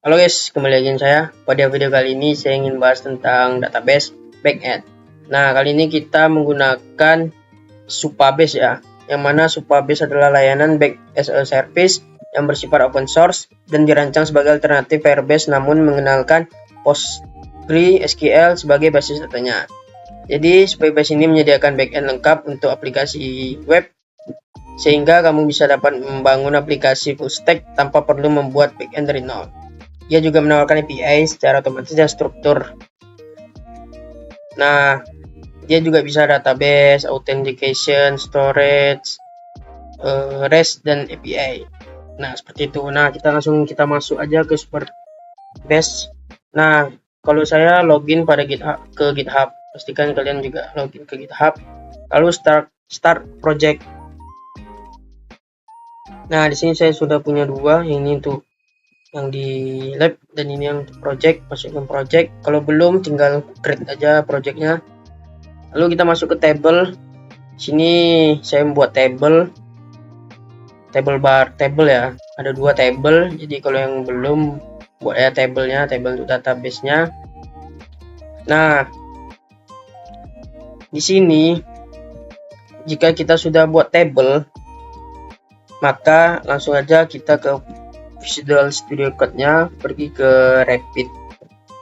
Halo guys, kembali lagi dengan saya. Pada video kali ini saya ingin bahas tentang database backend. Nah, kali ini kita menggunakan Supabase ya. Yang mana Supabase adalah layanan back as a service yang bersifat open source dan dirancang sebagai alternatif Firebase namun mengenalkan PostgreSQL sebagai basis datanya. Jadi, Supabase ini menyediakan backend lengkap untuk aplikasi web sehingga kamu bisa dapat membangun aplikasi full stack tanpa perlu membuat backend dari nol. Dia juga menawarkan API secara otomatis dan struktur. Nah, dia juga bisa database, authentication, storage, REST dan API. Nah, seperti itu. Nah, kita masuk aja ke Supabase. Nah, kalau saya login pada ke GitHub, pastikan kalian juga login ke GitHub. Lalu start project. Nah, di sini saya sudah punya dua, ini untuk yang di lab dan ini yang project. Masukkan project. Kalau belum tinggal create aja projectnya. Lalu kita masuk ke table. Sini saya membuat table ya. Ada dua table. Jadi kalau yang belum buat ya table untuk database-nya. Nah, di sini jika kita sudah buat table, maka langsung aja kita ke Visual Studio Code-nya, pergi ke Rapid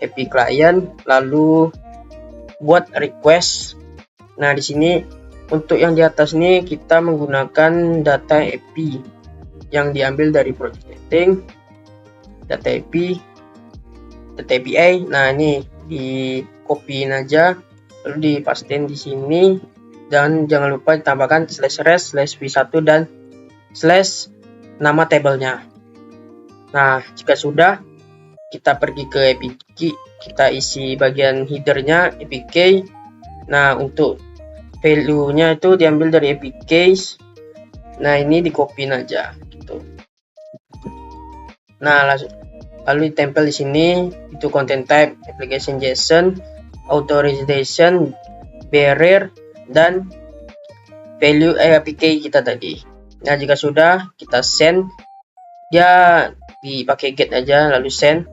API Client, lalu buat request. Nah, di sini untuk yang di atas ini kita menggunakan data API yang diambil dari project setting, data API. Nah, ini di copyin aja lalu dipastiin di sini dan jangan lupa ditambahkan /res/v1 dan / nama tabelnya. Nah, jika sudah, kita pergi ke APK, kita isi bagian headernya APK. Nah, untuk value-nya itu diambil dari APK. Nah, ini di-copyin aja gitu. Nah, lalu ditempel di sini itu content type, application JSON, authorization, barrier dan value APK kita tadi. Nah, jika sudah, kita send. Dia dipakai get aja lalu send.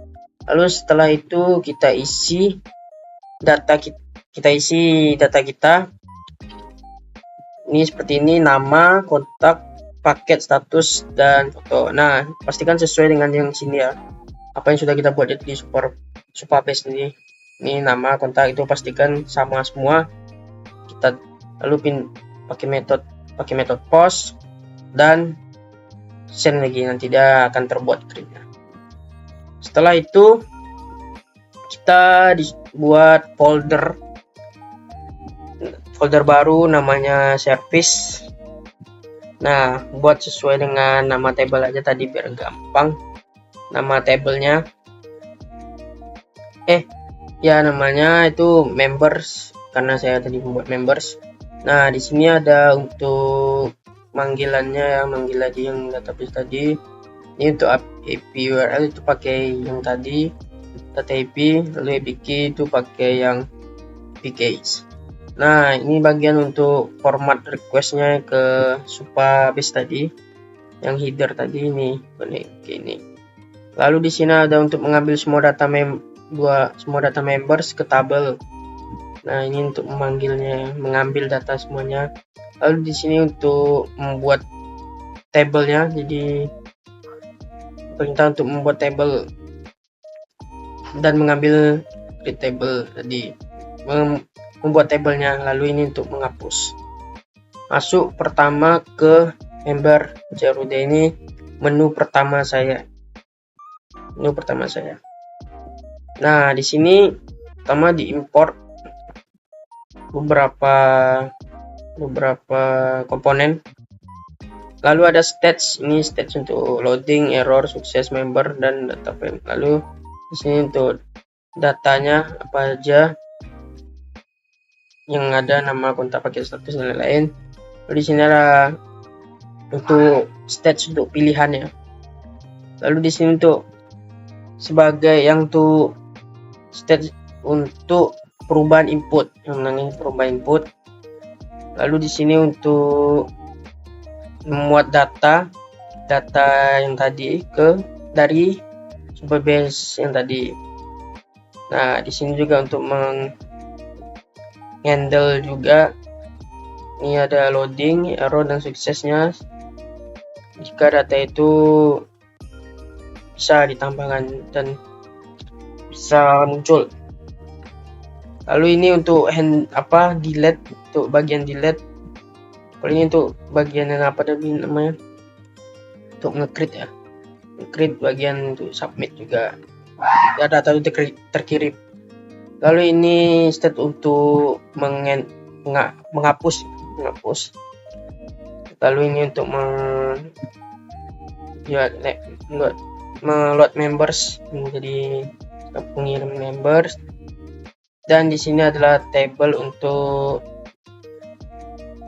Lalu setelah itu kita isi data kita. Ini seperti ini, nama, kontak, paket, status dan foto. Nah, pastikan sesuai dengan yang sini ya. Apa yang sudah kita buat di Supabase ini. Ini nama, kontak itu pastikan sama semua. Kita lalu pakai metode post dan send lagi, nanti dia akan terbuat scriptnya. Setelah itu kita buat folder baru namanya service. Nah, buat sesuai dengan nama table aja tadi biar gampang. Nama tablenya namanya itu members karena saya tadi membuat members. Nah, di sini ada untuk manggilannya ya, manggil lagi yang database tadi. Ini untuk API URL itu pakai yang tadi data API, lalu APK itu pakai yang APK. Nah, ini bagian untuk format requestnya ke Supabase tadi, yang header tadi ini, ini. Lalu di sini ada untuk mengambil semua data members ke tabel. Nah, ini untuk memanggilnya, mengambil data semuanya. Lalu di sini untuk membuat tabelnya, jadi perintah untuk membuat table dan mengambil create table tadi, membuat tabelnya. Lalu ini untuk menghapus. Masuk pertama ke member CRUD, ini menu pertama saya. Nah, di sini pertama diimport beberapa komponen. Lalu ada stats, ini stats untuk loading, error, sukses member dan data frame. Lalu di sini untuk datanya apa aja yang ada, nama, kontak, paket, status dan lain-lain. Lalu di sini ada untuk stats untuk pilihannya. Lalu di sini untuk sebagai yang untuk stats untuk perubahan input, yang namanya perubahan input. Lalu di sini untuk memuat data yang tadi dari Supabase yang tadi. Nah, di sini juga untuk menghandle juga. Ini ada loading, error, dan suksesnya. Jika data itu bisa ditambahkan dan bisa muncul. Lalu ini untuk delete, untuk bagian delete. Kalau ini untuk bagian yang apa tadi namanya? Untuk nge-create ya. Nge-create bagian untuk submit juga. Ya, data itu terkirim. Lalu ini state untuk menghapus. Lalu ini untuk meload members menjadi pengirim members. Dan di sini adalah table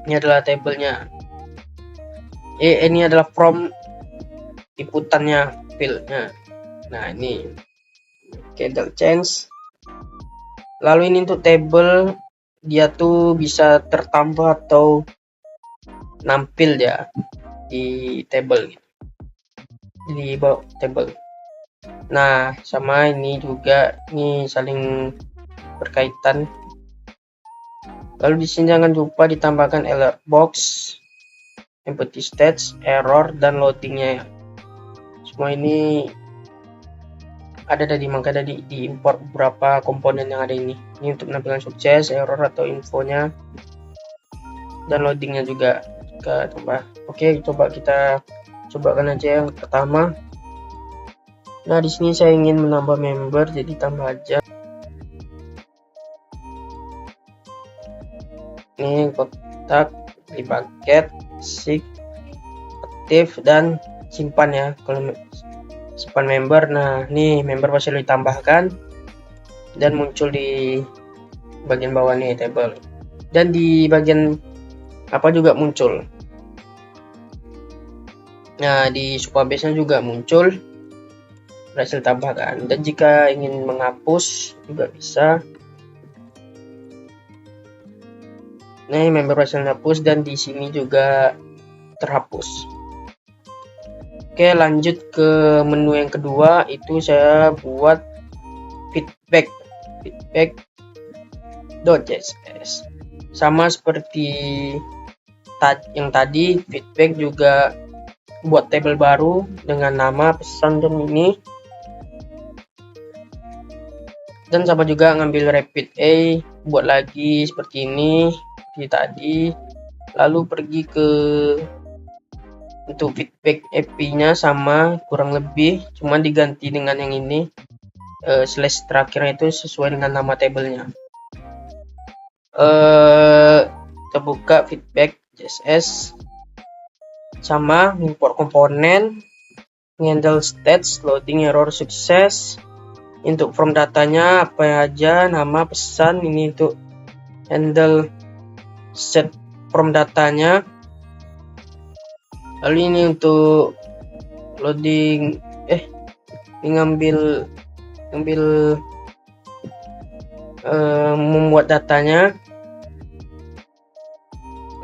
ini adalah tabelnya. Ini adalah from inputannya, fieldnya. Nah, ini candle change. Lalu ini untuk table, dia tuh bisa tertambah atau nampil ya di table, di bawah table. Nah, sama ini juga, ini saling berkaitan. Lalu di sini jangan lupa ditambahkan alert box, empty stage, error, dan loadingnya. Semua ini ada tadi, maka tadi diimport beberapa komponen yang ada ini. Ini untuk penampilan sukses, error atau infonya, dan loadingnya juga. Kita coba. Oke, coba kita cobakan aja yang pertama. Nah, di sini saya ingin menambah member, jadi tambah aja. Ini kotak, di paket, seek, aktif, dan simpan ya. Kalau simpan member, nah ini member pasti ditambahkan dan muncul di bagian bawah nih table, dan di bagian apa juga muncul. Nah, di Supabase nya juga muncul, berhasil tambahkan. Dan jika ingin menghapus juga bisa. Nah, member berhasil hapus, dan di sini juga terhapus. Oke, lanjut ke menu yang kedua. Itu saya buat feedback.js. Sama seperti yang tadi, feedback juga buat table baru dengan nama, pesan, dan ini. Dan sama juga ngambil repeat A, buat lagi seperti ini di tadi. Lalu pergi ke untuk feedback API-nya sama kurang lebih, cuma diganti dengan yang ini, slash terakhirnya itu sesuai dengan nama tabelnya. Kita buka feedback CSS, sama import komponen, handle stats, loading, error, sukses. Untuk from datanya apa aja, nama, pesan. Ini untuk handle set from datanya. Lalu ini untuk loading, ngambil membuat datanya.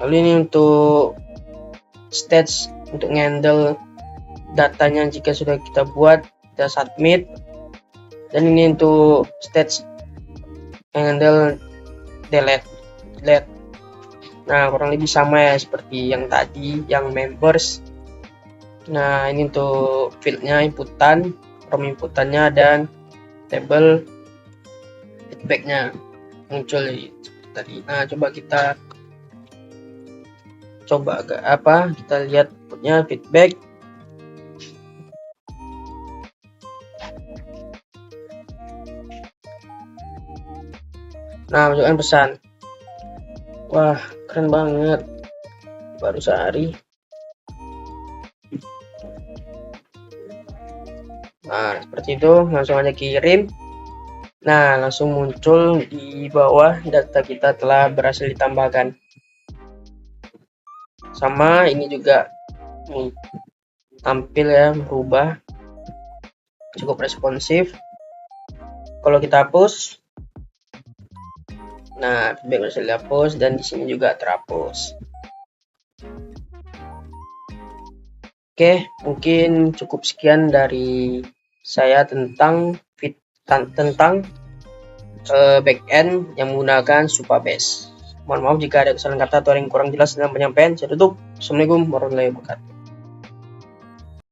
Lalu ini untuk stats, untuk handle datanya jika sudah kita buat, kita submit. Dan ini untuk stats handle delete. Nah, kurang lebih sama ya seperti yang tadi, yang members. Nah, ini untuk fieldnya, inputan, from inputannya, dan table feedbacknya muncul seperti tadi. Nah, coba kita kita lihat inputnya, feedback. Nah, masukkan pesan. Wah, keren banget, baru sehari. Nah, seperti itu, langsung aja kirim. Nah, langsung muncul di bawah, data kita telah berhasil ditambahkan. Sama ini juga tampil ya, berubah, cukup responsif. Kalau kita hapus, nah feedback berhasil dihapus, dan di sini juga terhapus. Oke, mungkin cukup sekian dari saya tentang backend yang menggunakan Supabase. Mohon maaf jika ada kesalahan kata atau yang kurang jelas dalam penyampaian. Saya tutup. Assalamualaikum warahmatullahi wabarakatuh.